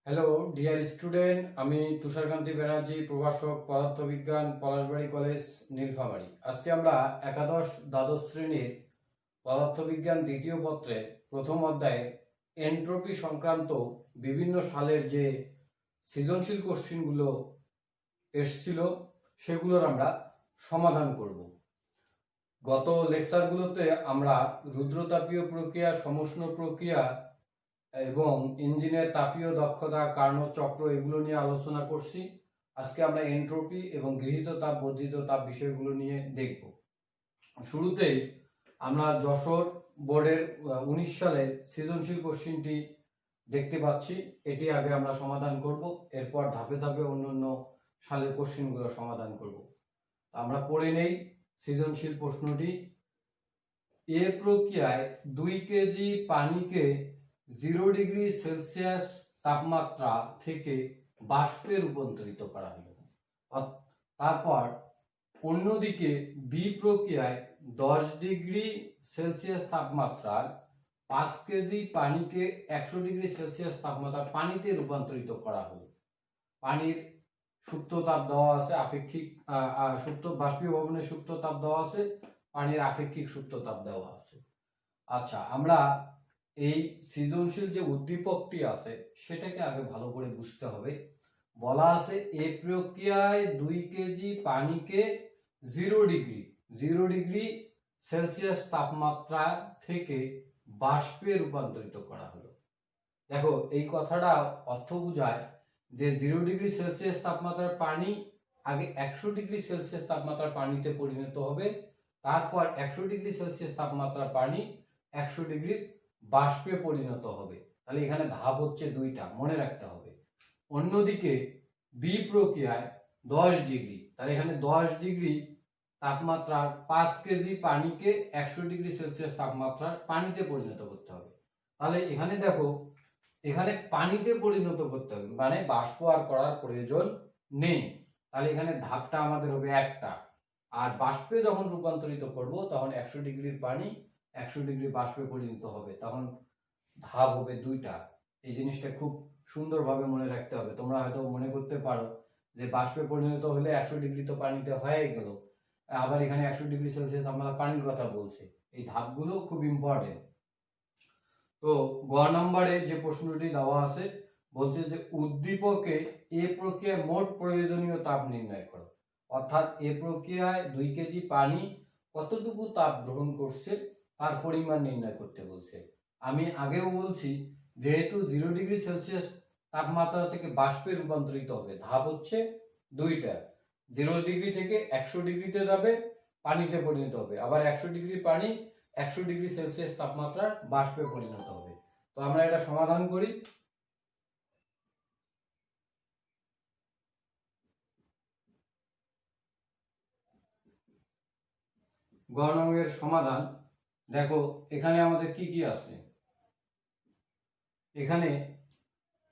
Hello dear student, আমি তুষারকান্তি ব্যানার্জি, প্রভাষক পদার্থবিজ্ঞান, পলাশবাড়ি কলেজ, নীলফামারী। আজকে আমরা একাদশ দ্বাদশ শ্রেণীর পদার্থবিজ্ঞান দ্বিতীয় পত্রে প্রথম অধ্যায়ে এন্ট্রপি সংক্রান্ত বিভিন্ন সালের যে সৃজনশীল কোশ্চিনগুলো এসছিল সেগুলোর আমরা সমাধান করব। গত লেকচারগুলোতে আমরা রুদ্রতাপীয় প্রক্রিয়া, সমুষ্ণ প্রক্রিয়া এবং ইঞ্জিনের তাপীয় দক্ষতা, কার্নোট চক্র এগুলো নিয়ে আলোচনা করছি। আজকে আমরা এন্ট্রপি এবং গৃহীত তাপ, বর্ধিত তাপ বিষয়গুলো নিয়ে দেখব। শুরুতেই আমরা যশোর বোর্ডের 19 সালের সৃজনশীল কোশ্চিনটি দেখতে পাচ্ছি। এটি আগে আমরা সমাধান করব, এরপর ধাপে ধাপে অন্যান্য সালের কোশ্চিনগুলো সমাধান করব। আমরা পড়ে নেই সৃজনশীল প্রশ্নটি। এ প্রক্রিয়ায় 2 কেজি পানিকে 0 ডিগ্রি সেলসিয়াস তাপমাত্রা থেকে বাষ্পে রূপান্তরিত করা হলো। তারপর অন্যদিকে বি প্রক্রিয়ায় 10 ডিগ্রি সেলসিয়াস তাপমাত্রার 5 কেজি পানিকে 100 ডিগ্রি সেলসিয়াস তাপমাত্রার পানিতে রূপান্তরিত করা হলো। পানির সুপ্ত তাপ দেওয়া আছে, আপেক্ষিক সুপ্ত বাষ্পীয় ভবনের সুপ্ত তাপ দেওয়া আছে, পানির আপেক্ষিক সুপ্ত তাপ দেওয়া আছে। আচ্ছা, আমরা এই সৃজনশীল যে উদ্দীপকটি আছে সেটাকে আগে ভালো করে বুঝতে হবে। বলা আছে এই প্রক্রিয়ায় 2 কেজি পানিকে 0 ডিগ্রি সেলসিয়াস তাপমাত্রা থেকে বাষ্পে রূপান্তরিত করা হলো। দেখো, এই কথাটা অর্থ বোঝায় যে 0 ডিগ্রি সেলসিয়াস তাপমাত্রার পানি আগে 100 ডিগ্রি সেলসিয়াস তাপমাত্রার পানিতে পরিণত হবে, তারপর 100 ডিগ্রি সেলসিয়াস তাপমাত্রার পানি 100 ডিগ্রি বাষ্পে পরিণত হবে। তাহলে এখানে ধাপ হচ্ছে দুইটা, মনে রাখতে হবে। অন্যদিকে বি প্রক্রিয়ায় 10 ডিগ্রি, তাহলে এখানে 10 ডিগ্রি তাপমাত্রার 5 কেজি পানিকে 100 ডিগ্রি সেলসিয়াস তাপমাত্রার পানিতে পরিণত করতে হবে। তাহলে এখানে দেখো, এখানে পানিতে পরিণত করতে হবে, মানে বাষ্প আর করার প্রয়োজন নেই। তাহলে এখানে ধাপটা আমাদের হবে একটা। আর বাষ্পে যখন রূপান্তরিত করব তখন 100 ডিগ্রির পানি 100 ডিগ্রি বাষ্পে পরিণত হবে, তখন ধাপ হবে দুইটা। এই জিনিসটা খুব সুন্দরভাবে মনে রাখতে হবে। তোমরা হয়তো মনে করতে পারো যে বাষ্পে পরিণত হলে 100 ডিগ্রি তো পানিতে হয়ে গেল, আবার এখানে 100 ডিগ্রি সেলসিয়াস আমরা পানির কথা বলছে। এই ধাপগুলো খুব ইম্পর্টেন্ট। তো গ নম্বরে যে প্রশ্নটি দেওয়া আছে বলছে যে উদ্দীপকে এ প্রক্রিয়ায় মোট প্রয়োজনীয় তাপ নির্ণয় করো। অর্থাৎ এ প্রক্রিয়ায় 2 কেজি পানি কতটুকু তাপ গ্রহণ করছে তার পরিমাণ নির্ণয় করতে বলছে। আমি আগেও বলছি, যেহেতু 0 ডিগ্রি সেলসিয়াস তাপমাত্রা থেকে বাষ্পে রূপান্তরিত হবে, ধাপ হচ্ছে দুইটা। 0 ডিগ্রি থেকে 100 ডিগ্রিতে যাবে, পানিতে পরিণত হবে, আবার 100 ডিগ্রি পানি 100 ডিগ্রি সেলসিয়াস তাপমাত্রার বাষ্পে পরিণত হবে। তো আমরা এটা সমাধান করি। গ নংয়ের সমাধান দেখো, এখানে আমাদের কি কি আছে। এখানে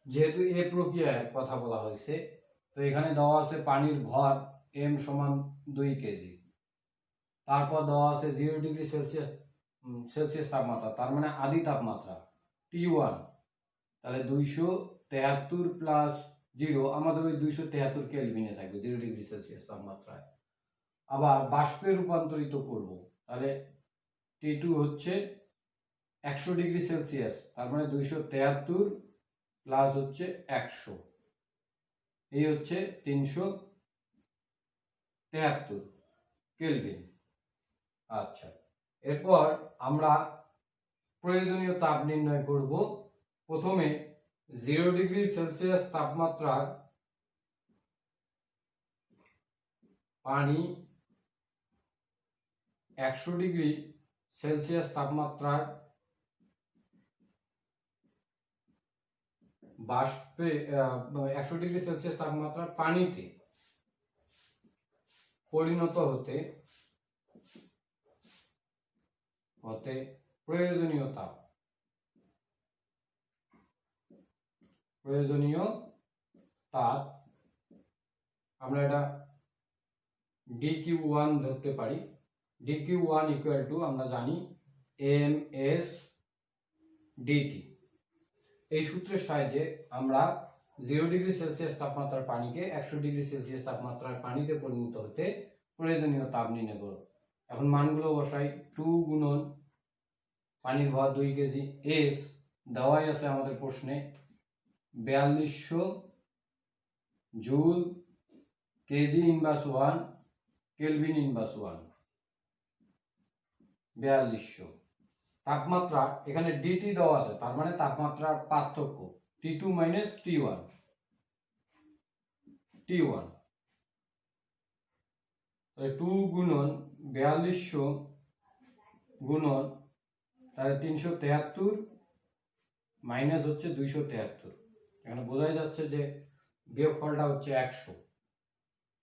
যেহেতু এ প্রক্রিয়ার কথা বলা হয়েছে, তো এখানে দেওয়া আছে পানির ভর m সমান 2 কেজি। তারপর দেওয়া আছে 0 ডিগ্রি সেলসিয়াস তাপমাত্রা, তার মানে আদি তাপমাত্রা T1। তাহলে 273 প্লাস 0 আমাদের ওই 273 কেলভিনে থাকবে 0 ডিগ্রি সেলসিয়াস তাপমাত্রায়। আবার বাষ্পে রূপান্তরিত করব, তাহলে T2 হচ্ছে 100 ডিগ্রি সেলসিয়াস, তার মানে 273 প্লাস হচ্ছে 100, এই হচ্ছে 373 কেলভিন। আচ্ছা, এরপর আমরা প্রয়োজনীয় তাপ নির্ণয় করব। প্রথমে 0 ডিগ্রি সেলসিয়াস তাপমাত্রার পানি 100 ডিগ্রি সেলসিয়াস তাপমাত্রার বাষ্পে 100 ডিগ্রি সেলসিয়াস তাপমাত্রার পানিতে পরিণত হতে প্রয়োজনীয় তাপ আমরা এটা dq1 ধরতে পারি। dq1 ইকুয়াল টু আমরা জানি ms dt। এই সূত্রের সাহায্যে আমরা 0°C তাপমাত্রার পানিকে 100°C তাপমাত্রার পানিতে পরিণত হতে প্রয়োজনীয় তাপ নির্ণয় করো। এখন মানগুলো বসাই। 2 গুণন পানির ভর 2 কেজি, এস দেওয়াই আছে আমাদের প্রশ্নে 4200 joule, KG inverse 1, kelvin inverse 1, 4200। তাপমাত্রা এখানে ডিটি দেওয়া আছে, তার মানে তাপমাত্রার পার্থক্য T2 মাইনাস T1, T1 2 গুণন 4200 গুণন তাহলে 373 মাইনাস হচ্ছে 273। এখানে বোঝাই যাচ্ছে যে বিয়োগফলটা হচ্ছে 100।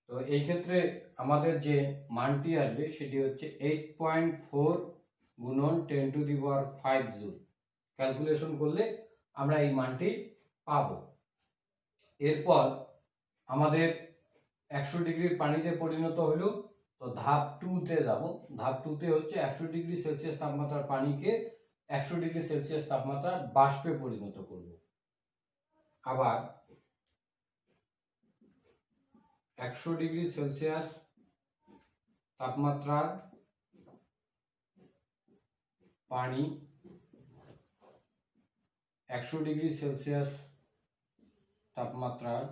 তো এই ক্ষেত্রে আমাদের যে মানটি আসবে সেটি হচ্ছে 8.4 গুণন 10⁵ জুল। ক্যালকুলেশন করলে আমরা এই মানটি পাবো। এরপর আমাদের 100° পানিতে পরিণত হলো, তো ধাপ 2-তে যাব। ধাপ 2-তে হচ্ছে 100°C তাপমাত্রার পানিকে 100°C তাপমাত্রার বাষ্পে পরিণত করব। আবার 100°C তাপমাত্রার পানি 100°C তাপমাত্রার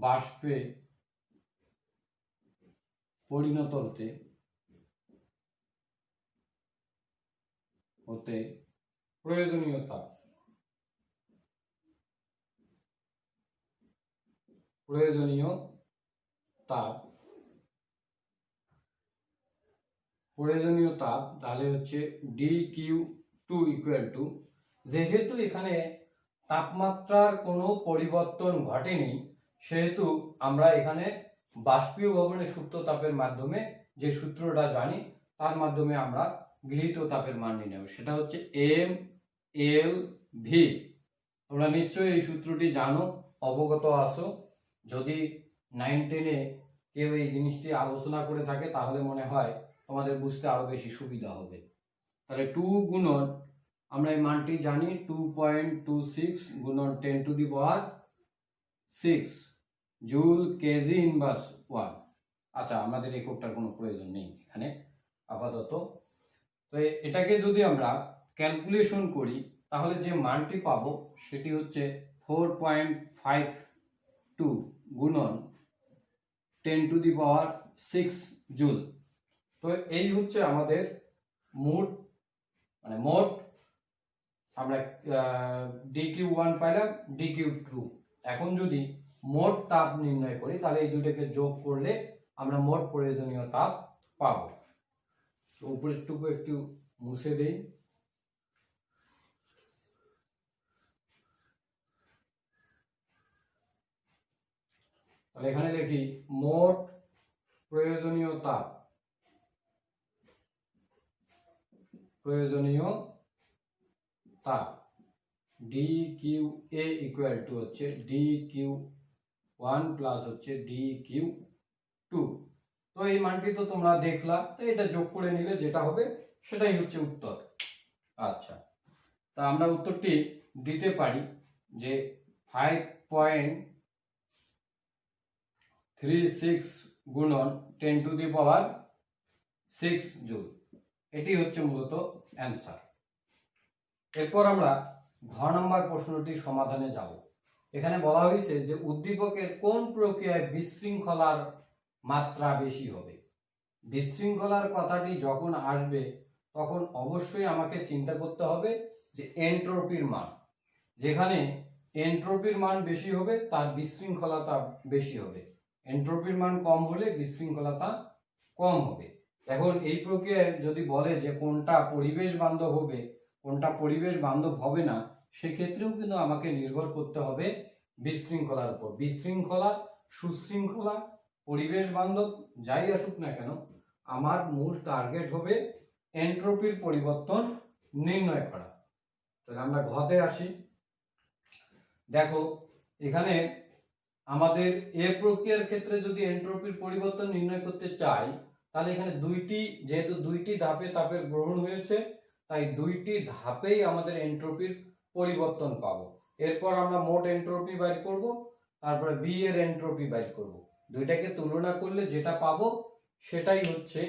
বাষ্পে পরিণত হতে প্রয়োজনীয় তাপ তাহলে হচ্ছে dQ2 ইকুয়াল টু, যেহেতু এখানে তাপমাত্রার কোনো পরিবর্তন ঘটেনি সেহেতু আমরা এখানে বাষ্পীয় ভবনের সুপ্ত তাপের মাধ্যমে যে সূত্রটা জানি তার মাধ্যমে আমরা গৃহীত তাপের মান নির্ণয়, সেটা হচ্ছে mLV। তোমরা নিশ্চয়ই এই সূত্রটি জানো, অবগত আছো। যদি 9-10-এ কেউ এই জিনিসটি আলোচনা করে থাকে তাহলে মনে হয় তোমাদের বুঝতে আরো বেশি সুবিধা হবে। তাহলে 2 গুণন আমরা এই মানটি জানি 2.26 গুণন 10⁶ জুল, কেজি ইনভার্স 1। আচ্ছা, আমাদের এককটার কোনো প্রয়োজন নেই এখানে আপাতত। তো এটাকে যদি আমরা ক্যালকুলেশন করি তাহলে যে মানটি পাবো সেটি হচ্ছে 4.52 গুণন 10⁶ জুল। তো এই হচ্ছে আমাদের মোট আমরা dQ1 পাইলাম, dQ2। এখন যদি মোট তাপ নির্ণয় করি তাহলে এই দুটোকে যোগ করলে আমরা মোট প্রয়োজনীয় তাপ পাবো। তো উপরেরটুকু একটু মুছে দেই। তাহলে এখানে দেখি মোট প্রয়োজনীয় তাপ dQA ইকুয়াল টু হচ্ছে dQ1 প্লাস হচ্ছে dQ2। তো এই মানটি তো তোমরা দেখলা, তো এটা যোগ করে নিলে যেটা হবে সেটাই হচ্ছে উত্তর। আচ্ছা, তা আমরা উত্তরটি দিতে পারি যে 5.36 গুণন 10⁶ জুল, এটি হচ্ছে মূলত অ্যান্সার। এরপর আমরা ঘ নম্বর প্রশ্নটি সমাধানে যাব। এখানে বলা হয়েছে যে উদ্দীপকের কোন প্রক্রিয়ায় বিশৃঙ্খলার মাত্রা বেশি হবে। বিশৃঙ্খলার কথাটি যখন আসবে তখন অবশ্যই আমাকে চিন্তা করতে হবে যে এন্ট্রপির মান, যেখানে এন্ট্রপির মান বেশি হবে তার বিশৃঙ্খলতা বেশি হবে, এন্ট্রপির মান কম হলে বিশৃঙ্খলতা কম হবে। এখন এই প্রক্রিয়ায় যদি বলে যে কোনটা পরিবেশ বান্ধব হবে কোনটা পরিবেশ বান্ধব হবে না, সেক্ষেত্রেও কিন্তু আমাকে নির্ভর করতে হবে বিশৃঙ্খলার উপর। বিশৃঙ্খলা, সুশৃঙ্খলা, পরিবেশ বান্ধব যাই আসুক না কেন, আমার মূল টার্গেট হবে এন্ট্রপির পরিবর্তন নির্ণয় করা। তাহলে আমরা ঘতে আসি। দেখো এখানে আমাদের এ প্রক্রিয়ার ক্ষেত্রে যদি এন্ট্রপির পরিবর্তন নির্ণয় করতে চাই তাহলে এখানে যেহেতু দুইটি ধাপে তাপের গ্রহণ হয়েছে তাই দুইটি ধাপেই আমাদের এন্ট্রপির পরিবর্তন পাবো। এরপর আমরা মোট এন্ট্রপি বাইর করব, তারপরে বি এর এন্ট্রপি বাইর করব। দুইটাকে তুলনা করলে যেটা পাবো সেটাই হচ্ছে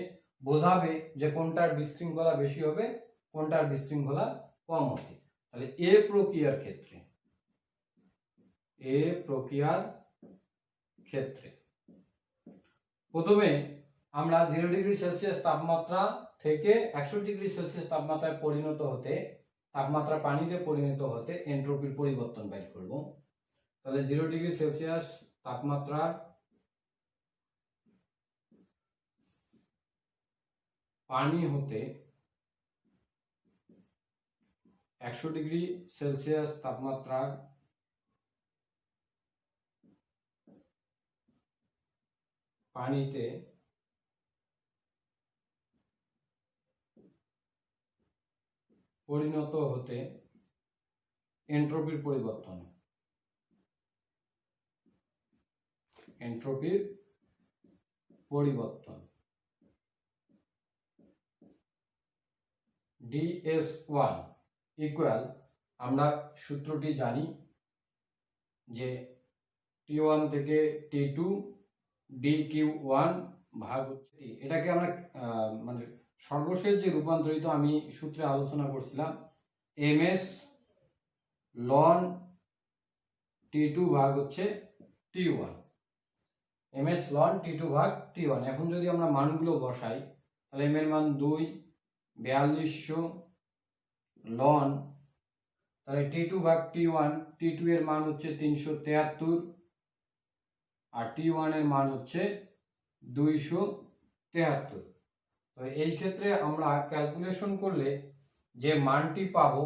বোঝাবে যে কোনটার বিশৃঙ্খলা বেশি হবে, কোনটার বিশৃঙ্খলা কম হবে। তাহলে এ প্রক্রিয়ার ক্ষেত্রে প্রথমে আমরা 0 ডিগ্রি সেলসিয়াস তাপমাত্রা থেকে 100 ডিগ্রি সেলসিয়াস তাপমাত্রায় পরিণত হতে, তাপমাত্রা পানিতে পরিণত হতে এন্ট্রপির পরিবর্তন বের করব। তাহলে 0 ডিগ্রি সেলসিয়াস তাপমাত্রা পানি হতে 100 ডিগ্রি সেলসিয়াস তাপমাত্রার পানিতে পরিণত হতে এন্ট্রপির পরিবর্তন, DS1 ইকুয়াল, আমরা সূত্রটি জানি যে T1 থেকে T2 dQ1 ভাগ হচ্ছে, এটাকে আমরা মানে সর্বশেষ যে রূপান্তরিত আমি সূত্রে আলোচনা করছিলাম ms ln T2 ভাগ হচ্ছে T1, ms ln T2 ভাগ T1। এখন যদি আমরা মানগুলো বসাই তাহলে m এর মান 4200 ln, তাহলে T2 ভাগ T1, T2 এর মান হচ্ছে 373 আর T1 এর মান হচ্ছে 273। তো এই ক্ষেত্রে আমরা ক্যালকুলেশন করলে যে মানটি পাবো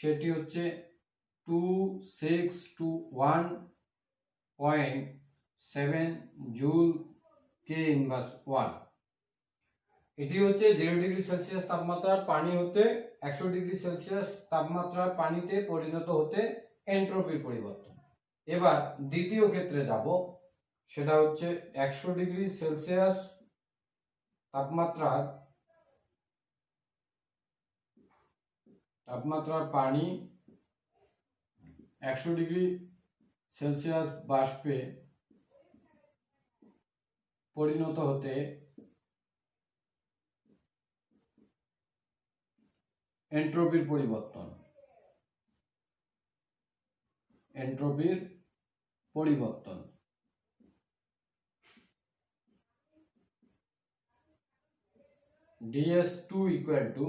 সেটি হচ্ছে 2621.7 জুল কে ইনভার্স 1। এটি হচ্ছে 0 ডিগ্রি সেলসিয়াস তাপমাত্রার পানি হতে 100 ডিগ্রি সেলসিয়াস তাপমাত্রার পানিতে পরিণত হতে এন্ট্রপির পরিবর্তন। এবার দ্বিতীয় ক্ষেত্রে যাব, সেটা হচ্ছে 100 ডিগ্রি সেলসিয়াস তাপমাত্রার পানি 100 ডিগ্রি সেলসিয়াস বাষ্পে পরিণত হতে এন্ট্রপির পরিবর্তন DS2 ইকুয়াল টু,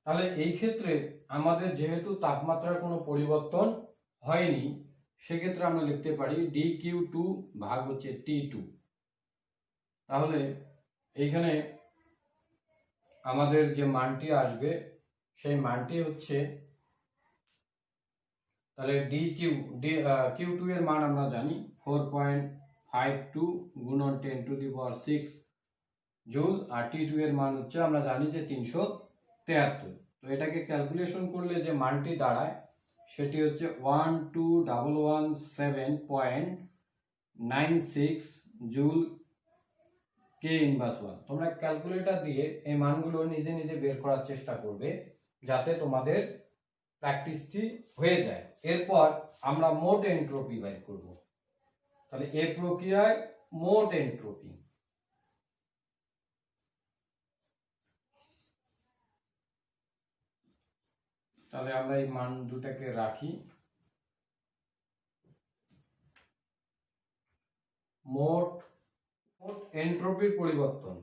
তাহলে এই ক্ষেত্রে আমাদের যেহেতু তাপমাত্রার কোনো পরিবর্তন হয়নি সেক্ষেত্রে আমরা লিখতে পারি dQ2 ভাগ হচ্ছে T2। তাহলে এইখানে আমাদের যে মানটি আসবে সেই মানটি হচ্ছে, তাহলে Q2 এর মান আমরা জানি 4.52 গুণন 10⁶ জুল, আর T2 এর মান হচ্ছে আমরা জানি যে 373। তো এটাকে ক্যালকুলেশন করলে যে মানটি দাঁড়ায় সেটি হচ্ছে 12117.96 জুল কে ইনভার্স 1। তোমরা ক্যালকুলেটর দিয়ে এই মানগুলো নিজে নিজে বের করার চেষ্টা করবে যাতে তোমাদের প্র্যাকটিসটি হয়ে যায়। এরপর আমরা মোট এন্ট্রপি বের করব। তাহলে এই প্রক্রিয়ায় মোট এন্ট্রপি, তাহলে আমরা এই মান দুটাকে রাখি। মোট এন্ট্রপির পরিবর্তন,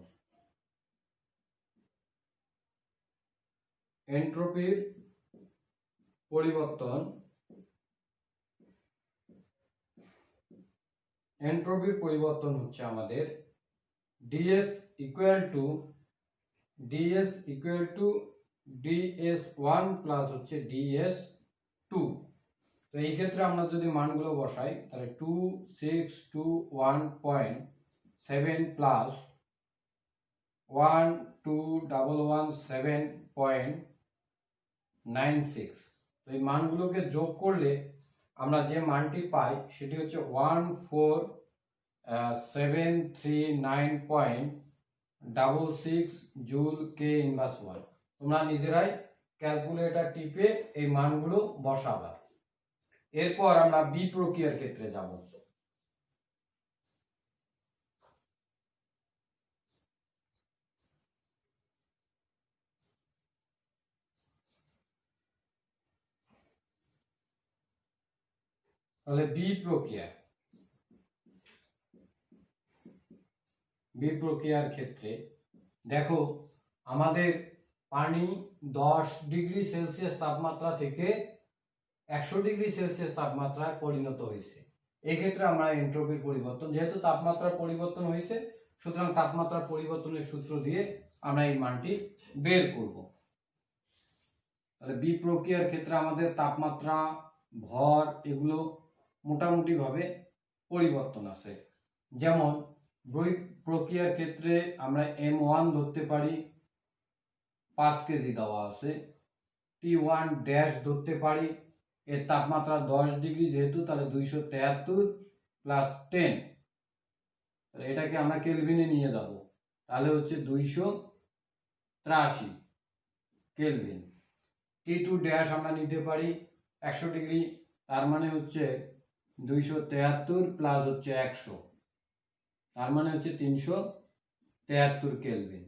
এন্ট্রপির পরিবর্তন হচ্ছে আমাদের DS equal to DS1 plus হচ্ছে DS2। তো এই ক্ষেত্রে আমরা যদি মানগুলো বসাই তাহলে 2621.7 প্লাস 12117.96। তো এই মানগুলোকে যোগ করলে আমরা যে মানটি পাই সেটি হচ্ছে 14739.66 জুল কে ইনভার্স 1। তোমরা নিজেরাই ক্যালকুলেটর টিপে এই মানগুলো বসাবা। এরপর আমরা বি প্রক্রিয়ার ক্ষেত্রে যাব। তাহলে বি প্রক্রিয়ার ক্ষেত্রে দেখো আমাদের পানি 10 ডিগ্রি সেলসিয়াস তাপমাত্রা থেকে 100 ডিগ্রি সেলসিয়াস তাপমাত্রায় পরিণত হয়েছে। এই ক্ষেত্রে আমরা এন্ট্রপির পরিবর্তন, যেহেতু তাপমাত্রার পরিবর্তন হয়েছে, সুতরাং তাপমাত্রার পরিবর্তনের সূত্র দিয়ে আমরা এই মানটি বের করব। তাহলে বি প্রক্রিয়ার ক্ষেত্রে আমাদের তাপমাত্রা, ভর এগুলো মোটামুটি ভাবে পরিবর্তন আছে। যেমন বি প্রক্রিয়ার ক্ষেত্রে আমরা M1 ধরতে পারি 5 কেজি দেওয়া আছে, T1 ড্যাশ ধরতে পারি, এর তাপমাত্রা 10 ডিগ্রি যেহেতু, তাহলে 273 প্লাস 10, এটাকে আমরা কেলভিনে নিয়ে যাব, তাহলে হচ্ছে 283 কেলভিন। T2 ড্যাশ আমরা নিতে পারি 100 ডিগ্রি, তার মানে হচ্ছে 273 প্লাস হচ্ছে 100, তার মানে হচ্ছে 373 কেলভিন।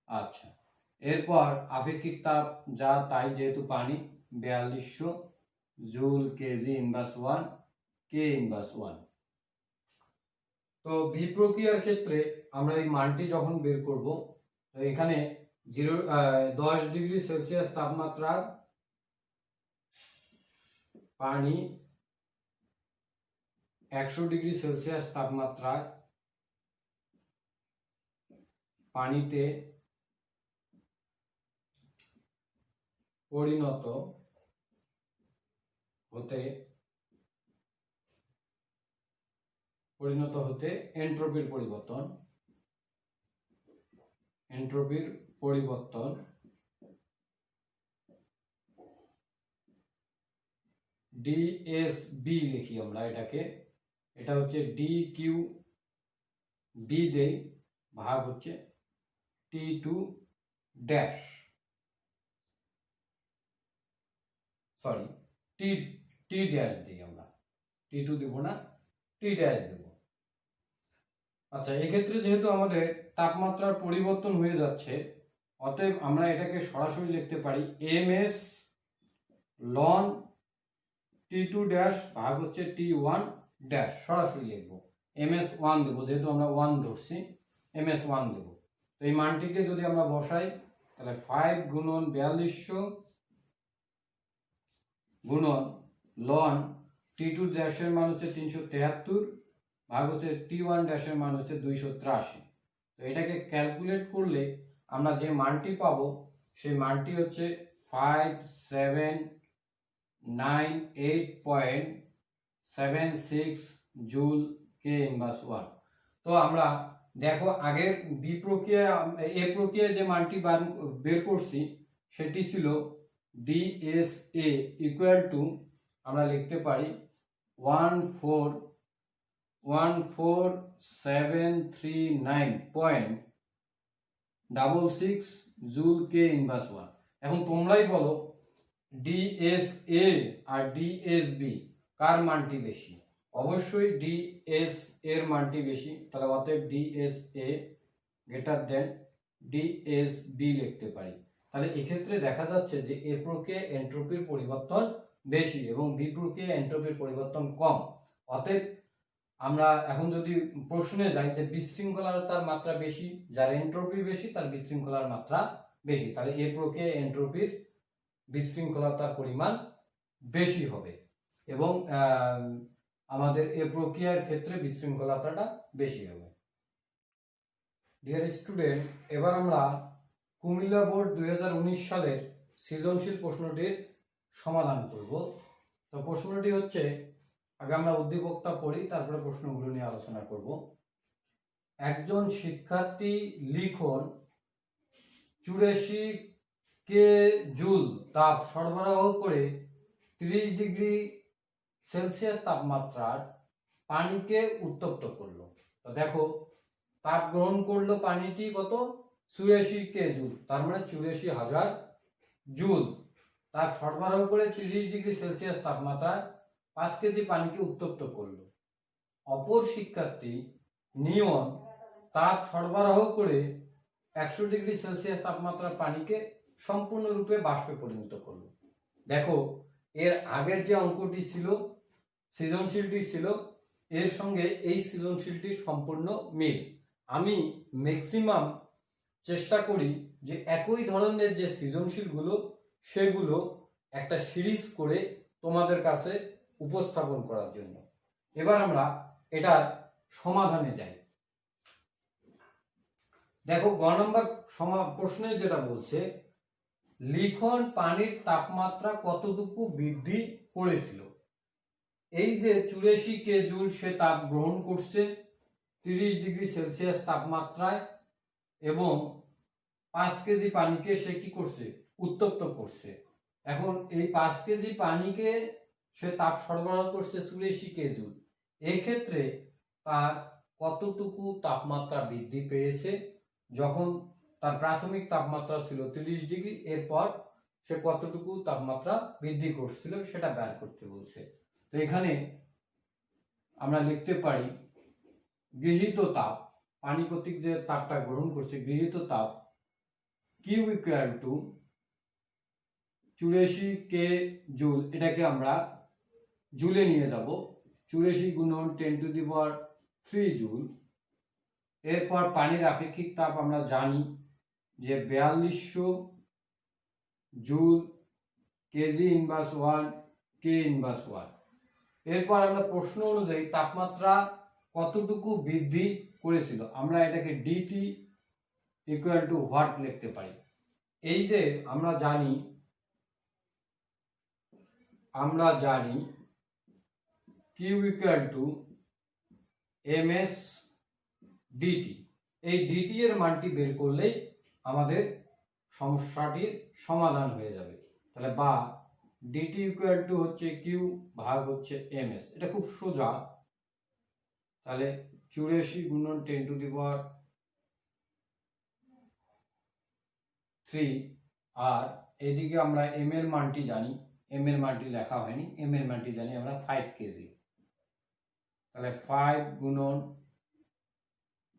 আচ্ছা, এরপর আপেক্ষিক তাপ যা তাই, যেহেতু পানি 4200 জুল কেজি ইনভার্স 1 কে ইনভার্স 1। তো বি প্রক্রিয়ার ক্ষেত্রে আমরা এই মানটি যখন বের করব, তো এখানে 10 ডিগ্রি সেলসিয়াস তাপমাত্রার পানি 100 ডিগ্রি সেলসিয়াস তাপমাত্রায় পানিতে পরিণত হতে এন্ট্রপির পরিবর্তন ডিএসবি লিখি আমরা এটাকে, এটা হচ্ছে ডি কিউ বি দেই ভাগ হচ্ছে T2 ড্যাশ, সরি টি ড্যাশ দিই আমরা, T2 দেব না, টি ড্যাশ দেব। আচ্ছা, এক্ষেত্রে যেহেতু আমাদের তাপমাত্রার পরিবর্তন হয়ে যাচ্ছে, অতএব আমরা এটাকে সরাসরি লিখতে পারি MS লন T2 ড্যাশ ভাগ হচ্ছে T1 ড্যাশ, সরাসরি লিখব। MS1 দেব, যেহেতু আমরা 1 ধরছি, MS1 দেব। তো এই মানটিকে যদি আমরা বসাই, তাহলে 5 গুণন 4200 গুণন লন T2 ড্যাশের মান হচ্ছে 373 ভাগ হচ্ছে T1 ড্যাশের মান হচ্ছে 283। তো এটাকে ক্যালকুলেট করলে আমরা যে মানটি পাবো সেই মানটি হচ্ছে 5798.76 জুল কে ইনভার্স 1। তো আমরা দেখো আগের বি প্রক্রিয়া এ প্রক্রিয়ায় যে মানটি বের করছি সেটি ছিল ডিএসএ ইকুয়াল টু, আমরা লিখতে পারি 14739.66 জুল কে ইনভার্স 1। এখন তোমরাই বলো ডিএসএ আর ডিএসবি কার মানটি বেশি? অবশ্যই ডিএস এর মানটি বেশি, তাহলে অতএব ডিএসএ গ্রেটার দেন ডিএসবি লিখতে পারি। তাহলে এক্ষেত্রে দেখা যাচ্ছে যে এ প্রক্রিয়ায় এন্ট্রপির পরিবর্তন বেশি এবং বি প্রক্রিয়ায় এন্ট্রপির পরিবর্তন কম। অতএব আমরা এখন যদি প্রশ্নে যাই যে বিশৃঙ্খলতার মাত্রা বেশি, যার এন্ট্রপি বেশি তার বিশৃঙ্খলার মাত্রা বেশি, তাহলে এ প্রক্রিয়ায় এন্ট্রপির বিশৃঙ্খলতার পরিমাণ বেশি হবে এবং আমাদের এ প্রক্রিয়ার ক্ষেত্রে বিশৃঙ্খলতাটা বেশি হবে। ডিয়ার স্টুডেন্ট, এবার আমরা কুমিল্লা বোর্ড 2019 সালের সৃজনশীল প্রশ্নটির সমাধান করব। তো প্রশ্নটি হচ্ছে, আগে আমরা উদ্দীপকটা পড়ি, তারপরে প্রশ্নগুলো নিয়ে আলোচনা করব। একজন শিক্ষার্থী লিখন 84 কে জুল তাপ সরবরাহ করে 30 ডিগ্রি সেলসিয়াস তাপমাত্রার পানিকে উত্তপ্ত করলো। তো দেখো তাপ গ্রহণ করলো পানিটি কত? 84 কে জুল, তার মানে 84,000 জুল। তাপ সরবরাহ করে 30 ডিগ্রি সেলসিয়াস তাপমাত্রায় 5 কেজি পানিকে উত্তপ্ত করলো। অপর শিক্ষার্থী নিয়ন তাপ সরবরাহ করে 100 ডিগ্রি সেলসিয়াস তাপমাত্রার পানিকে সম্পূর্ণরূপে বাষ্পে পরিণত করলো। দেখো, এর আগের যে অঙ্কটি ছিল, সৃজনশীলটি ছিল, এর সঙ্গে এই সৃজনশীলটির সম্পূর্ণ মিল। আমি ম্যাক্সিমাম চেষ্টা করি যে একই ধরনের যে সৃজনশীলগুলো সেগুলো একটা সিরিজ করে তোমাদের কাছে উপস্থাপন করার জন্য। এবার আমরা এটার সমাধানে যাই। দেখো, গ নম্বর প্রশ্নে যেটা বলছে, লিখন পানির তাপমাত্রা কতটুকু বৃদ্ধি করেছিল। এই যে 84 কে জুল সে তাপ গ্রহণ করছে 30 ডিগ্রি সেলসিয়াস তাপমাত্রায়, এবং 5 কেজি পানিকে সে কি করছে, উত্তপ্ত করছে। এখন এই 5 কেজি পানিকে সে তাপ সরবরাহ করছে 84 কে জুল। এই ক্ষেত্রে তার কতটুকু তাপমাত্রা বৃদ্ধি পেয়েছে, যখন তার প্রাথমিক তাপমাত্রা ছিল 30 ডিগ্রি, এরপর সে কতটুকু তাপমাত্রা বৃদ্ধি করছিল সেটা বের করতে বলছে। তো এখানে আমরা লিখতে পারি গৃহীত তাপ, পানি কর্তৃক যে তাপটা গ্রহণ করছে, গৃহীত তাপ Q equal to 84 K joule, এটাকে আমরা জুলে নিয়ে যাব, 84 গুণন 10 টু দি পাওয়ার 3 জুল। এরপর পানির আপেক্ষিক তাপ আমরা জানি যে 4200 জুল কেজি ইনভার্স 1 কে ইনভার্স 1। এরপর আমরা প্রশ্ন অনুযায়ী তাপমাত্রা কতটুকু বৃদ্ধি করেছিল, আমরা এটাকে ডিটি ইকুয়াল টু হোয়াট লিখতে পারি। এই যে আমরা জানি Q equal to M S DT, এই ডিটি এর মানটি বের করলেই আমাদের সমস্যাটির সমাধান হয়ে যাবে। তাহলে বা ডিটি ইকুয়াল টু হচ্ছে কিউ ভাগ হচ্ছে এম এস, এটা খুব সোজা। তাহলে 84 গুণন 10 টু দি পাওয়ার 3, আর এদিকে আমরা এম এর মানটি জানি, এম এর মানটি লেখা হয়নি, এম এর মানটি জানি আমরা 5 কেজি। তাহলে 5 গুণন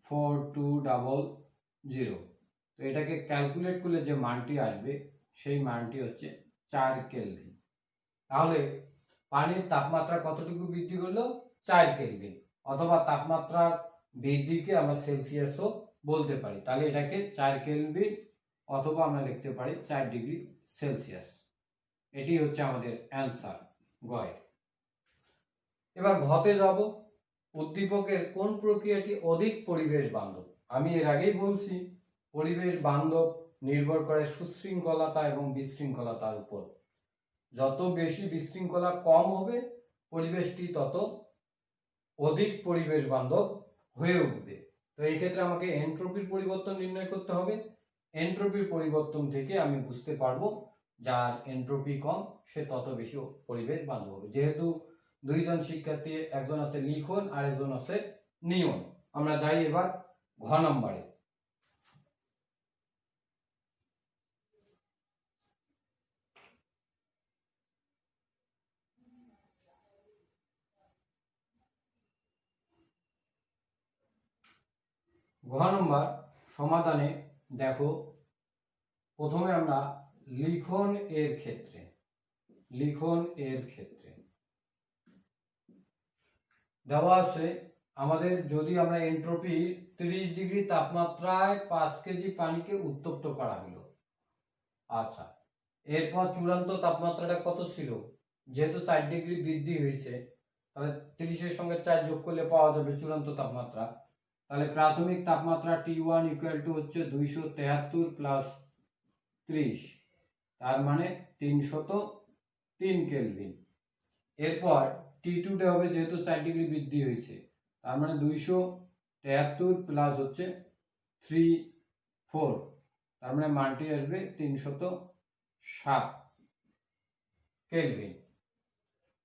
4200, তো এটাকে ক্যালকুলেট করলে যে মানটি আসবে সেই মানটি হচ্ছে 4 কেলভিন। তাহলে পানির তাপমাত্রা কতটুকু বৃদ্ধি করলো, 4 কেলভিন, অথবা তাপমাত্রার বৃদ্ধিকে আমরা সেলসিয়াসও বলতে পারি। তাহলে এটাকে 4 কেলভিন অথবা আমরা লিখতে পারি 4 ডিগ্রি সেলসিয়াস। এটি হচ্ছে আমাদের অ্যান্সার গয়ের। এবার ঘতে যাব, উদ্দীপকের কোন প্রক্রিয়াটি অধিক পরিবেশ বান্ধব। আমি এর আগেই বলছি পরিবেশ বান্ধব নির্ভর করে সুশৃঙ্খলতা এবং বিশৃঙ্খলতার উপর। যত বেশি বিশৃঙ্খলা কম হবে পরিবেশটি তত অধিক পরিবেশ বান্ধব হয়ে উঠবে। তো এই ক্ষেত্রে আমাকে এন্ট্রপির পরিবর্তন নির্ণয় করতে হবে। এন্ট্রপির পরিবর্তন থেকে আমি বুঝতে পারবো যার এন্ট্রপি কম সে তত বেশি পরিবেশ বান্ধব হবে। যেহেতু দুইজন শিক্ষার্থী, একজন আছে লিখন আর একজন আছে নিয়ন। আমরা যাই এবার ঘ নম্বরে। ঘ নম্বর সমাধানে দেখো, প্রথমে আমরা লিখন এর ক্ষেত্রে দেওয়া আছে আমাদের, যদি আমরা এন্ট্রপি 30 ডিগ্রি তাপমাত্রায় 5 কেজি পানিকে উত্তপ্ত করা হলো। আচ্ছা, এরপর চূড়ান্ত তাপমাত্রাটা কত ছিল, যেহেতু 4 ডিগ্রি বৃদ্ধি হয়েছে তাহলে 30 এর সঙ্গে 4 যোগ করলে পাওয়া যাবে চূড়ান্ত তাপমাত্রা। তাহলে প্রাথমিক তাপমাত্রা T1 ইকুয়াল টু হচ্ছে 273 প্লাস 30, তার মানে 303 কেলভিন। এরপর T2 হবে, যেহেতু 4 ডিগ্রি বৃদ্ধি হয়েছে, তার মানে 273 প্লাস হচ্ছে 34, তার মানে মানটি আসবে 307 কেলভিন।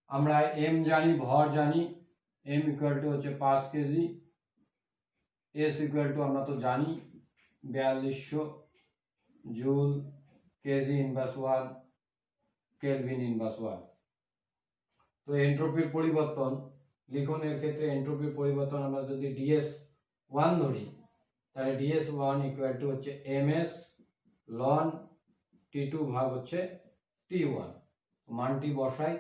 আমরা এম জানি, ভর জানি, এম ইকুয়াল টু হচ্ছে 5 কেজি, এস ইকুয়াল টু আমরা তো জানি 4200 joule KG inverse 1 kelvin inverse 1। তো এন্ট্রপির পরিবর্তন লিখনের ক্ষেত্রে এন্ট্রপির পরিবর্তন আমরা যদি DS1 ধরি, তাহলে DS1 ইকুয়াল টু হচ্ছে ms লন T2 ভাগ হচ্ছে T1। মানটি বসাই,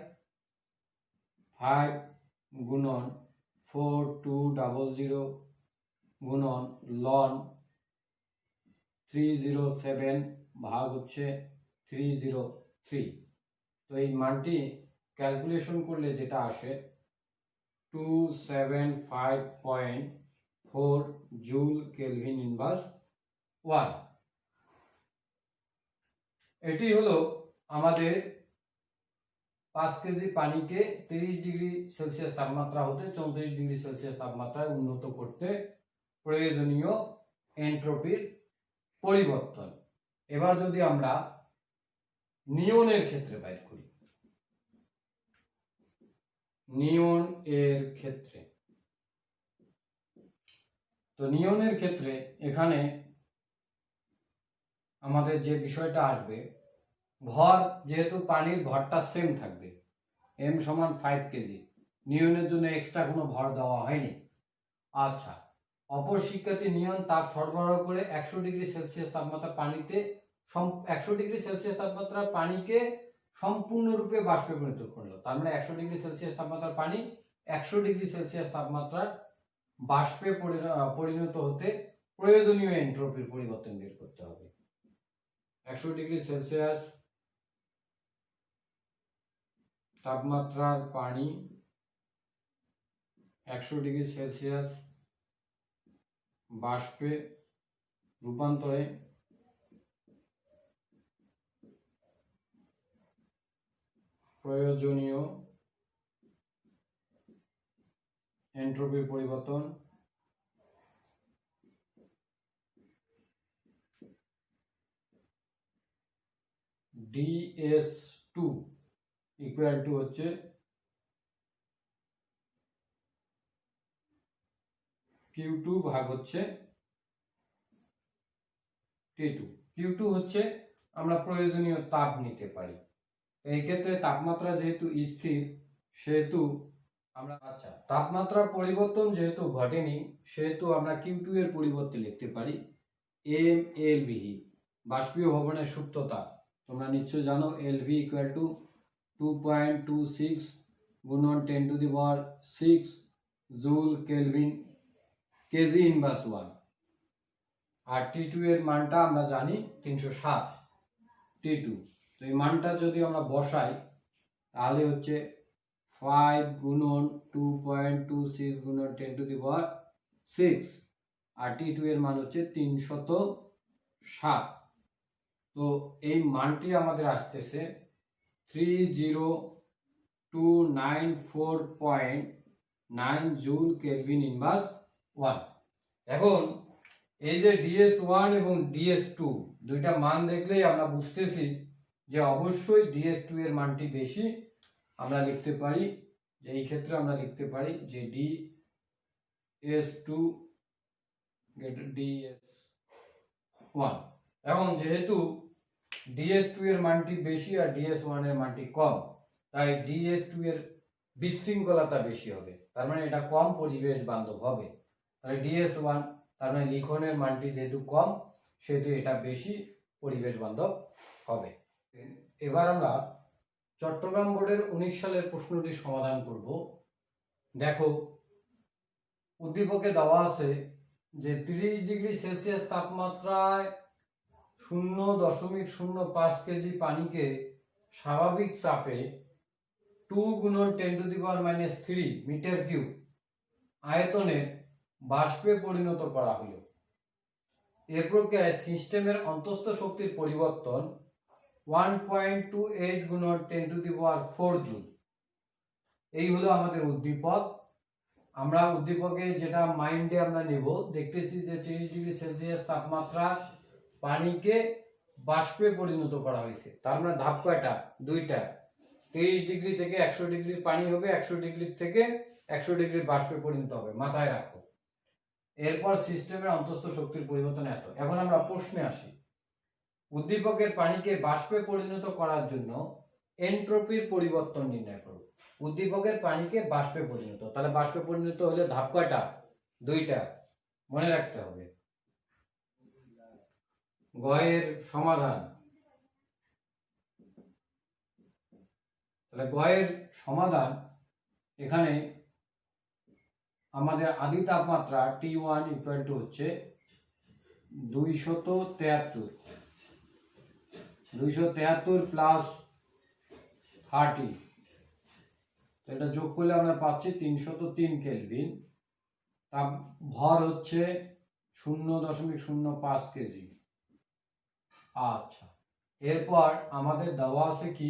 5 গুণন 4200 গুণন লন 307 ভাগ হচ্ছে 303। তো এই মানটি ক্যালকুলেশন করলে যেটা আসে 275.4 জুল কেলভিন ইনভার্স 1। এটি হলো আমাদের 5 কেজি পানিকে 30 ডিগ্রি সেলসিয়াস তাপমাত্রা হতে 34 ডিগ্রি সেলসিয়াস তাপমাত্রায় উন্নত করতে প্রয়োজনীয় এন্ট্রপির পরিবর্তন। এবার যদি আমরা নিয়নের ক্ষেত্রে বাইর করি, নিয়ন এর ক্ষেত্রে, তো নিয়নের ক্ষেত্রে এখানে আমাদের যে বিষয়টা আসবে, ভর, যেহেতু পানির ভরটা সেম থাকবে, m সমান 5 কেজি, নিয়নের জন্য এক্সট্রা কোনো ভর দেওয়া হয়নি। আচ্ছা, অপর শিক্ষার্থী নিয়ন তাপ সরবরাহ করে 100 ডিগ্রি সেলসিয়াস তাপমাত্রা পানিতে 100 ডিগ্রি সেলসিয়াস তাপমাত্রা পানিকে সম্পূর্ণরূপে বাষ্পে পরিণত করলো। তার মানে 100 ডিগ্রি সেলসিয়াস তাপমাত্রার পানি 100 ডিগ্রি সেলসিয়াস তাপমাত্রার বাষ্পে পরিণত হতে প্রয়োজনীয় এন্ট্রপির পরিবর্তন বের করতে হবে। 100 ডিগ্রি সেলসিয়াস তাপমাত্রার পানি 100 ডিগ্রি সেলসিয়াস বাষ্পে রূপান্তরে প্রয়োজনীয় এন্ট্রপির পরিবর্তন DS2 ইকুয়াল টু হচ্ছে Q2 ভাগ হচ্ছে T2। Q2 হচ্ছে আমরা প্রয়োজনীয় তাপ নিতে পারি। এই ক্ষেত্রে তাপমাত্রা যেহেতু স্থির, সেহেতু আমরা তাপমাত্রার পরিবর্তন যেহেতু ঘটেনি, সেহেতু আমরা Q2 এর পরিবর্তে লিখতে পারি mLV, বাষ্পীয় ভবনের সুপ্ত তাপ। তোমরা নিশ্চয়ই জানো LV ইকুয়াল টু 2.26 গুণন 10⁶ জুল কেলভিন কেজি ইনভার্স 1। আর T2 এর মানটা আমরা জানি 307 T2। তো এই মানটা যদি আমরা বসাই, তাহলে হচ্ছে 5 গুণন 2.26 গুণন 10⁶, আর T2 এর মান হচ্ছে 307। তো এই মানটি আমাদের আসতেছে 30294.9 জুল কেলভিন ইনভার্স 1। এখন এই যে DS1 এবং DS2 দুইটা মান দেখলেই আমরা বুঝতেছি যে অবশ্যই DS2 এর মানটি বেশি। আমরা লিখতে পারি যে এই ক্ষেত্রে আমরা লিখতে পারি যে DS2 DS1। এখন যেহেতু DS2 এর মানটি বেশি আর DS1 এর মানটি কম, তাই DS2 এর বিশৃঙ্খলতা বেশি হবে, তার মানে এটা কম পরিবেশ বান্ধব হবে। তাহলে DS1, তার মানে লিখনের মানটি যেহেতু কম, সেহেতু এটা বেশি পরিবেশ বান্ধব হবে। এবার আমরা চট্টগ্রাম বোর্ডের 19 সালের প্রশ্নটি সমাধান করব। দেখো, উদ্দীপকে দেওয়া আছে যে 30 ডিগ্রি সেলসিয়াস তাপমাত্রায় 0.05 কেজি পানিকে স্বাভাবিক চাপে 2 গুণন 10⁻³ মিটার কিউব আয়তনে বাষ্পে পরিণত করা হলো। এ প্রক্রিয়ায় সিস্টেমের অন্তঃস্থ শক্তির পরিবর্তন 1.28 গুণন 10⁴ জুল। এই হলো আমাদের উদ্দীপক। আমরা উদ্দীপকে যেটা মাইন্ডে আমরা নেব, দেখতেছি যে 30 ডিগ্রি সেলসিয়াস তাপমাত্রা পানিকে বাষ্পে পরিণত করা হয়েছে। তার মানে ধাপ কয়টা? দুইটা। 30 ডিগ্রি থেকে 100 ডিগ্রির পানি হবে, 100 ডিগ্রি থেকে 100 ডিগ্রির বাষ্পে পরিণত হবে, মাথায় রাখো। এরপর সিস্টেমের অন্তঃস্থ শক্তির পরিবর্তন এত। এখন আমরা প্রশ্নে আসি, উদ্দীপকের পানিকে বাষ্পে পরিণত করার জন্য এন্ট্রপির পরিবর্তন নির্ণয় করব। উদ্দীপকের পানিকে বাষ্পে পরিণত, তাহলে বাষ্পে পরিণত হলে ধাপ কয়টা? দুইটা, মনে রাখতে হবে। গয়ের সমাধান, তাহলে গয়ের সমাধান, এখানে আমাদের আদি তাপমাত্রা T1 ইকুয়াল টু হচ্ছে 273 প্লাস 30, এটা যোগ করলে আমরা পাচ্ছি 303 কেলভিন। তাপ ভর হচ্ছে 0.05 কেজি। আচ্ছা, এরপর আমাদের দেওয়া আছে কি,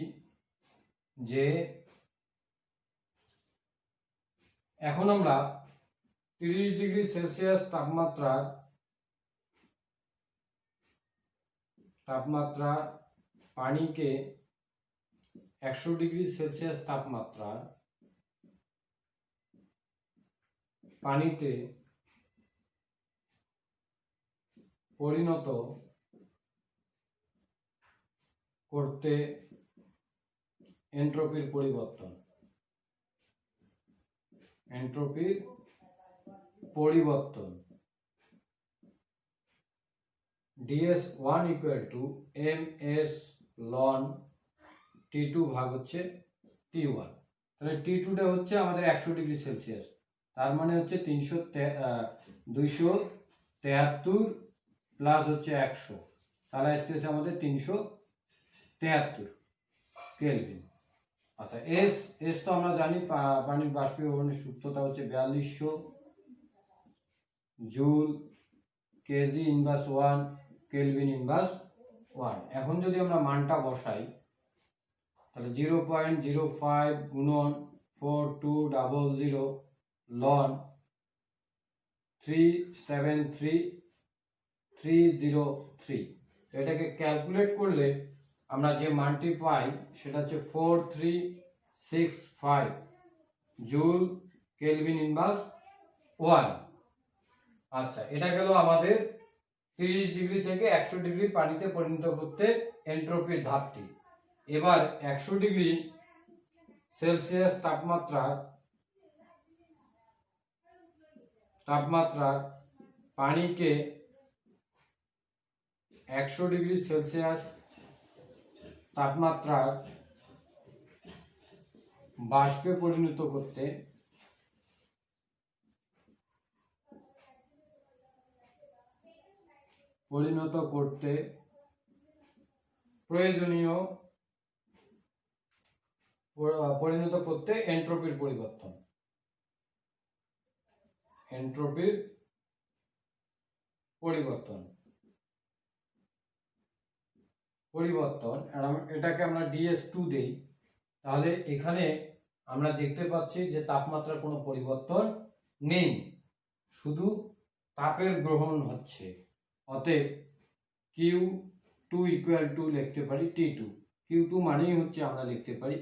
যে এখন আমরা 30 ডিগ্রি সেলসিয়াস তাপমাত্রা পানিকে 100 ডিগ্রি সেলসিয়াস তাপমাত্রা পানিতে পরিণত করতে এন্ট্রপির পরিবর্তন DS1 equal to ms loan T2 ভাগ হচ্ছে T1। তাহলে T2 টা হচ্ছে আমাদের 100 ডিগ্রি সেলসিয়াস, তার মানে হচ্ছে 273 প্লাস হচ্ছে 100, তাহলে আসতেছে আমাদের 373 কেলভিন। আচ্ছা, এস তো আমরা জানি, পানির বাষ্পীভবনের সূত্রটা হচ্ছে 4200 joule KG inverse 1 kelvin inverse 1। এখন যদি আমরা মানটা বসাই, তাহলে 0.05 গুণন 4200 লন 373303, এটাকে ক্যালকুলেট করলে আমরা যে মানটি পাই সেটা হচ্ছে 4365 জুল কেলভিন ইনভার্স 1। আচ্ছা, এটা গেল আমাদের 30 ডিগ্রি থেকে 100 ডিগ্রি পানিতে পরিণত করতে এন্ট্রপির ধাপটি। এবার 100 ডিগ্রি সেলসিয়াস তাপমাত্রার পানিকে 100 ডিগ্রি সেলসিয়াস তাপমাত্রার বাষ্পে পরিণত করতে প্রয়োজনীয় পরিণত করতে এন্ট্রপির পরিবর্তন এটাকে আমরা DS2 দেই, তাহলে এখানে আমরা দেখতে পাচ্ছি যে তাপমাত্রার কোনো পরিবর্তন নেই, শুধু তাপের গ্রহণ হচ্ছে। অতএব Q2 ইকুয়াল টু লিখতে পারি T2। Q2 মানেই হচ্ছে আমরা লিখতে পারি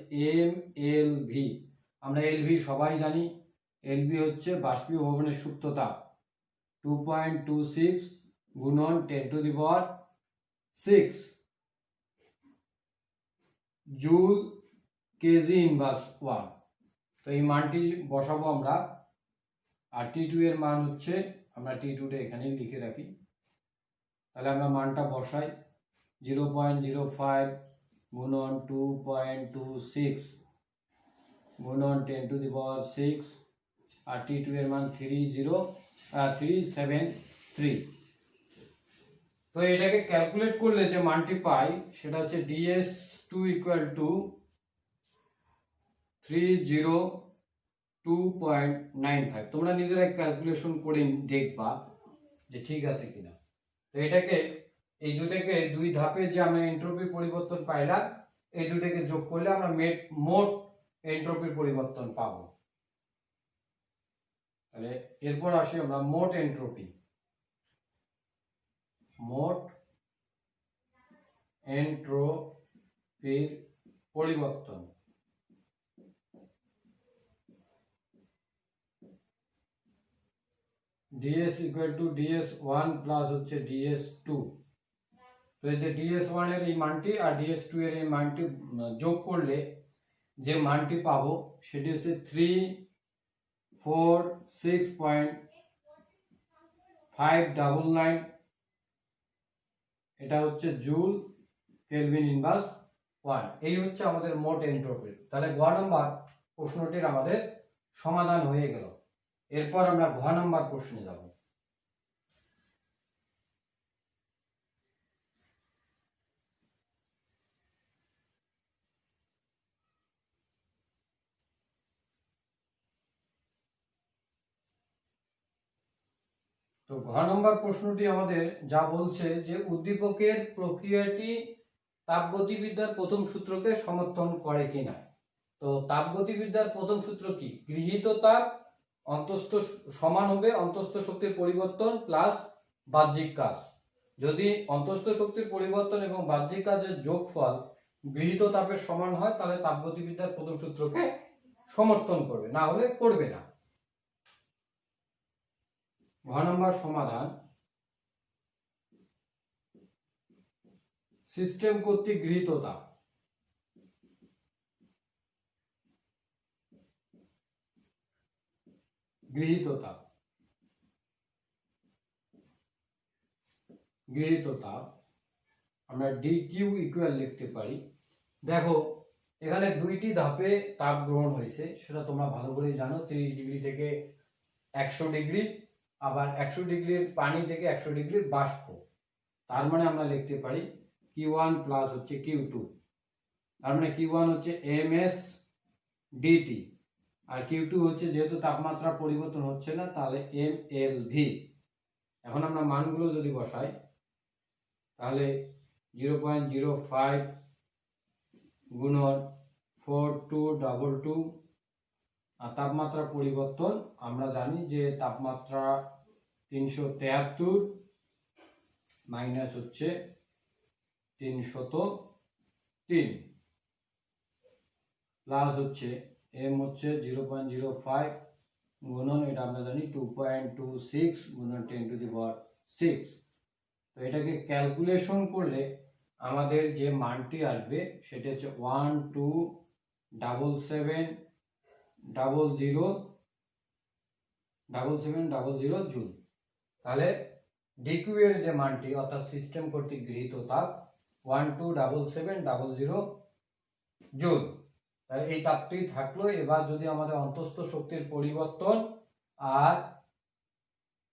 mLV। আমরা LV সবাই জানি, LV হচ্ছে বাষ্পীভবনের সুপ্ত তাপ 2.26 গুণন 10⁶ জুল কেজি ইনভার্স 1। তো এই মানটি বসাবো আমরা, আর T2 এর মান হচ্ছে, আমরা T2 টা এখানেই লিখে রাখি, তাহলে আমরা মানটা বসাই 0.05 গুণন 2.26 গুণন 10⁶, আর T2 এর মান 373। তো এটাকে ক্যালকুলেট করলে যে মানটি পাই সেটা হচ্ছে DS2 ইকুয়াল টু 302.95। তোমরা নিজেরা ক্যালকুলেশন করে দেখবা যে ঠিক আছে কিনা। তো এটাকে, এই দুটাকে দুই ধাপে যে আমরা এন্ট্রপি পরিবর্তন পাইলাম, এই দুটাকে যোগ করলে আমরা মোট এন্ট্রপির পরিবর্তন পাবো। তাহলে এরপর আসি আমরা মোট এন্ট্রপির পরিবর্তন। DS equal to DS1 plus হচ্ছে DS2। তো এই যে DS1 এর এই মানটি আর DS2 এর এই মানটি যোগ করলে যে মানটি পাবো সেটি হচ্ছে 346.599, এটা হচ্ছে জুল কেলভিন ইনভার্স 1। এই হচ্ছে আমাদের মোট এন্ট্রপি। তাহলে গ নম্বর প্রশ্নটির আমাদের সমাধান হয়ে গেল। এরপর আমরা ঘ নম্বর প্রশ্নে যাব। তো ঘ নম্বর প্রশ্নটি আমাদের যা বলছে যে উদ্দীপকের প্রক্রিয়াটি তাপগতিবিদ্যার প্রথম সূত্রকে সমর্থন করে কিনা। তো তাপগতিবিদ্যার প্রথম সূত্র কি? গৃহীত তাপ অন্তস্থ সমান হবে অন্তস্থ শক্তির পরিবর্তন প্লাস বাহ্যিক কাজ। যদি অন্তস্থ শক্তির পরিবর্তন এবং বাহ্যিক কাজের যোগফল গৃহীত তাপের সমান হয় তাহলে তাপগতিবিদ্যার প্রথম সূত্রকে সমর্থন করবে, না হলে করবে না। ঘ নম্বর সমাধান, সিস্টেম কর্তৃক গৃহীত তাপ। গৃহীত তাপ আমরা dQ ইকুয়াল লিখতে পারি। দেখো এখানে দুইটি ধাপে তাপ গ্রহণ হয়েছে, সেটা তোমরা ভালো করেই জানো। 30 ডিগ্রি থেকে 100 ডিগ্রি, আবার 100 ডিগ্রির পানি থেকে 100 ডিগ্রির বাষ্প। তার মানে আমরা লিখতে পারি Q1 প্লাস হচ্ছে Q2। তার মানে Q1 হচ্ছে ms dt, আর Q2 হচ্ছে যেহেতু তাপমাত্রা পরিবর্তন হচ্ছে না তাহলে mLV। এখন আমরা মানগুলো যদি বসাই তাহলে 0.05 গুণন 4222, আর তাপমাত্রা পরিবর্তন আমরা জানি যে তাপমাত্রা 373 মাইনাস হচ্ছে 303 প্লাস হচ্ছে m হচ্ছে 0.05 গুণন এটা আমরা জানি 2.26 গুণন 10⁶। তো এটাকে ক্যালকুলেশন করলে আমাদের যে মানটি আসবে সেটা হচ্ছে 127700 জুল। তাহলে ডিকিউ এর যে মানটি অর্থাৎ সিস্টেম কর্তৃক গৃহীত তাপ 127700 জুল। তাহলে এই তাপটি থাকলো। এবার যদি আমাদের অন্তস্থ শক্তির পরিবর্তন আর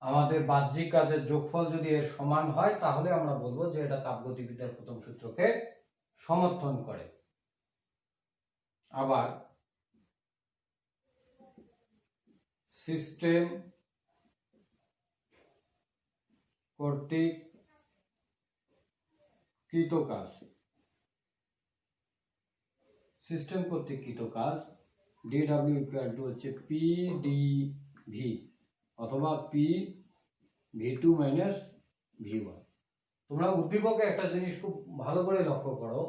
আমাদের বাহ্যিক কাজের যোগফল যদি এর সমান হয় তাহলে আমরা বলবো যে এটা তাপগতিবিদ্যার প্রথম সূত্রকে সমর্থন করে। আবার সিস্টেম কর্তৃক কৃত কাজ, সিস্টেম কর্তৃক কৃত কাজ DW ইকুয়াল টু হচ্ছে PdV অথবা PV2 মাইনাস V1। তোমরা উদ্দীপকে একটা জিনিস খুব ভালো করে লক্ষ্য করো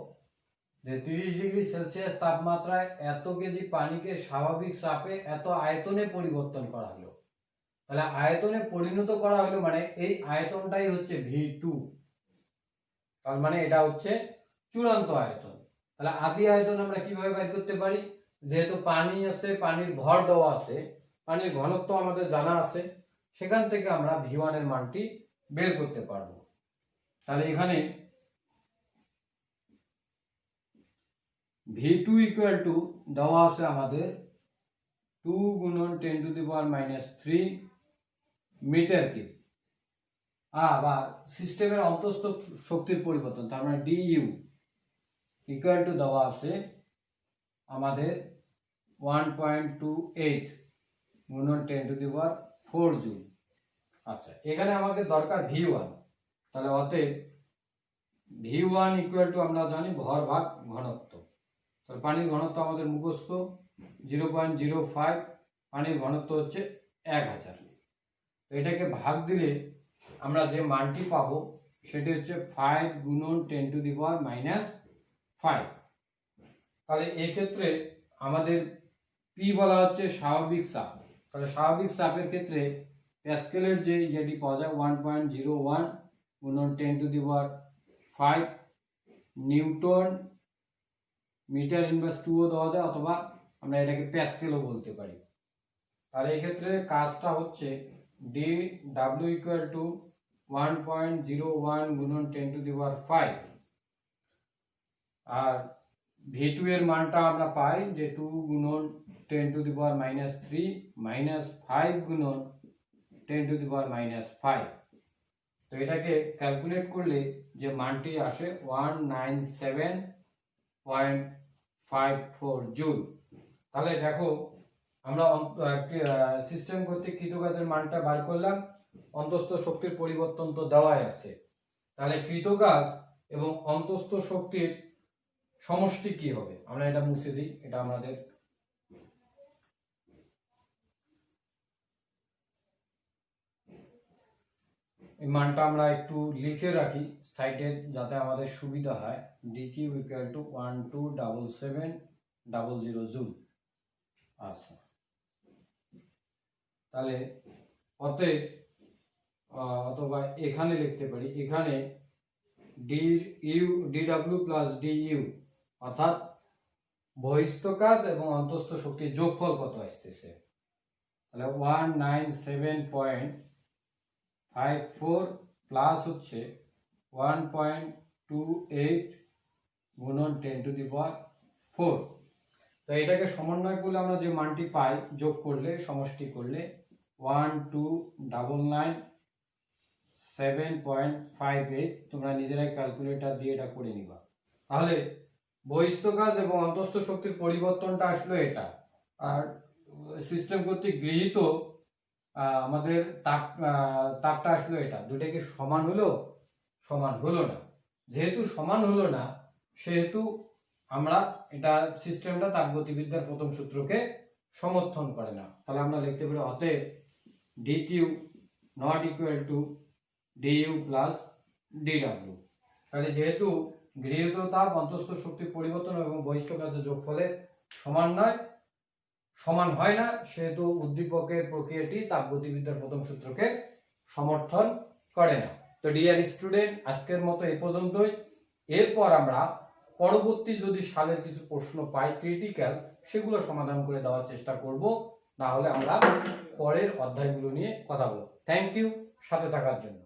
যে 30 ডিগ্রি সেলসিয়াস তাপমাত্রায় এত কেজি পানিকে স্বাভাবিক চাপে এত আয়তনে পরিবর্তন করা হলো। তাহলে আয়তনে পরিণত করা হলো মানে এই আয়তনটাই হচ্ছে V2। তার মানে এটা হচ্ছে চূড়ান্ত আয়তন। তাহলে আদি আয়তন আমরা কিভাবে বের করতে পারি? যেহেতু পানি আছে, পানির ভর দেওয়া আছে, পানির ঘনত্ব আমাদের জানা আছে, সেখান থেকে আমরা V1 এর মানটি বের করতে পারবো। তাহলে এখানে V2 ইকুয়াল টু দেওয়া আছে আমাদের 2 গুণন 10⁻³ মিটার কিউব। আবার সিস্টেমের অন্তস্থ শক্তির পরিবর্তন তার মানে DU ইকুয়াল টু দেওয়া আছে আমাদের 1.28 গুণন 10⁴ জুল। আচ্ছা, এখানে আমাদের দরকার V1। তাহলে অতএব V1 ইকুয়াল টু আমরা জানি ভর ভাগ ঘনত্ব। তাহলে পানির ঘনত্ব আমাদের মুখস্থ 0.05, পানির ঘনত্ব হচ্ছে 1000। তো এটাকে ভাগ দিলে আমরা যে মানটি পাবো সেটি হচ্ছে 5 গুণন 10⁻⁵। তাহলে এই ক্ষেত্রে আমাদের P বলা হচ্ছে স্বাভাবিক চাপ। তাহলে স্বাভাবিক চাপের ক্ষেত্রে প্যাসকেলের যে ইয়েটি পাওয়া যায় 1.01 গুণন 10⁴ 5 নিউটন মিটার ইনভার্স 2ও দেওয়া যায়, অথবা আমরা এটাকে প্যাসকেলও বলতে পারি। তাহলে এই ক্ষেত্রে কাজটা হচ্ছে ডি ডাব্লিউ ইকুয়াল টু 1.01 গুণন 10⁵, আর V2 এর মানটা আমরা পাই যে 2 গুণন 10⁻³ মাইনাস 5 গুণন 10⁻⁵। তো এটাকে ক্যালকুলেট করলে যে মানটি আসে 197.54 জুল। তাহলে দেখো আমরা সিস্টেম কর্তৃক কৃতকাজের মানটা বার করলাম, অন্তস্থ শক্তির পরিবর্তন তো দেওয়াই আছে। তাহলে কৃতকাজ এবং অন্তস্থ শক্তির সমষ্টি কি হবে, আমরা এটা মুছে দিই। এটা আমাদের এই মানটা আমরা একটু লিখে রাখি সাইডে যাতে আমাদের সুবিধা হয়। dq equal to 127700 joule. আচ্ছা, তাহলে অতএব অথবা এখানে লিখতে পারি, এখানে dw প্লাস du অর্থাৎ বহিস্থ কাজ এবং অন্তস্থ শক্তির যোগফল কত আসতেছে, তাহলে 197.54 প্লাস হচ্ছে 1.28 গুণন 10⁴। তো এটাকে সমন্বয় করলে আমরা যে মানটি পাই, যোগ করলে সমষ্টি করলে 12997.58। তোমরা নিজেরাই ক্যালকুলেটর দিয়ে এটা করে নিবা। তাহলে বহিস্থ কাজ এবং অন্তস্থ শক্তির পরিবর্তনটা আসলো এটা, আর সিস্টেম কর্তৃক গৃহীত আমাদের তাপটা আসলো এটা। দুটো কি সমান হলো? সমান হলো না। যেহেতু সমান হলো না, সেহেতু আমরা এটা সিস্টেমটা তাপগতিবিদ্যার প্রথম সূত্রকে সমর্থন করে না। তাহলে আমরা লিখতে পারি অতএব dq not equal to du plus dw। তাহলে যেহেতু গৃহীত তাপ অন্তস্থ শক্তির পরিবর্তন এবং বহিস্থ কাজের যোগফলের সমান হয় না, সেহেতু উদ্দীপকের প্রক্রিয়াটি তাপগতিবিদ্যার প্রথম সূত্রকে সমর্থন করে না। তো ডিয়ার স্টুডেন্ট, আজকের মতো এ পর্যন্তই। এরপর আমরা পরবর্তী যদি সালের কিছু প্রশ্ন পাই ক্রিটিক্যাল, সেগুলো সমাধান করে দেওয়ার চেষ্টা করব। না হলে আমরা পরের অধ্যায়গুলো নিয়ে কথা বলবো। থ্যাংক ইউ সাথে থাকার জন্য।